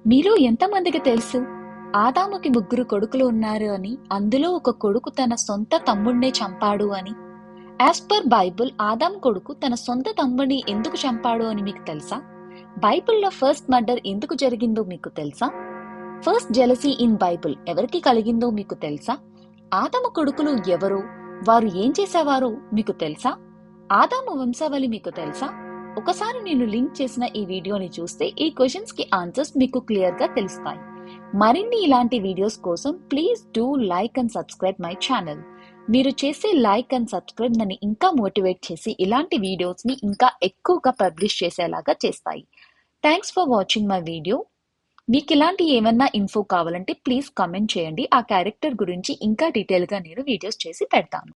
మీలో ఎంతమందికి తెలుసు ఆదాముకి ముగ్గురు కొడుకులు ఉన్నారు అని, అందులో ఒక కొడుకు తన సొంత తమ్ముడినే చంపాడు అని? యాజ్ పర్ బైబుల్ ఆదాం కొడుకు తన సొంత తమ్ముడిని ఎందుకు చంపాడు అని మీకు తెలుసా? బైబిల్లో ఫస్ట్ మర్డర్ ఎందుకు జరిగిందో మీకు తెలుసా? ఫస్ట్ జెలసీ ఇన్ బైబిల్ ఎవరికి కలిగిందో మీకు తెలుసా? ఆదాము కొడుకులు ఎవరు, వారు ఏం చేసేవారో మీకు తెలుసా? ఆదాము వంశావళి మీకు తెలుసా? ఒకసారి నేను లింక్ చేసిన ఈ వీడియోని చూస్తే ఈ క్వశ్చన్స్ కి ఆన్సర్స్ మీకు క్లియర్ గా తెలుస్తాయి. మరిన్ని ఇలాంటి వీడియోస్ కోసం please do like and subscribe my channel. మీరు చేసే లైక్ అండ్ సబ్స్క్రైబ్ నన్ను ఇంకా మోటివేట్ చేసి ఇలాంటి వీడియోస్ ని ఇంకా ఎక్కువగా పబ్లిష్ చేసేలాగా చేస్తాయి. Thanks for watching my video. మీకు ఇలాంటి ఏమన్నా ఇన్ఫో కావాలంటే ప్లీజ్ కామెంట్ చేయండి. ఆ క్యారెక్టర్ గురించి ఇంకా డీటెయిల్ గా నేను వీడియోస్ చేసి పెడతాను.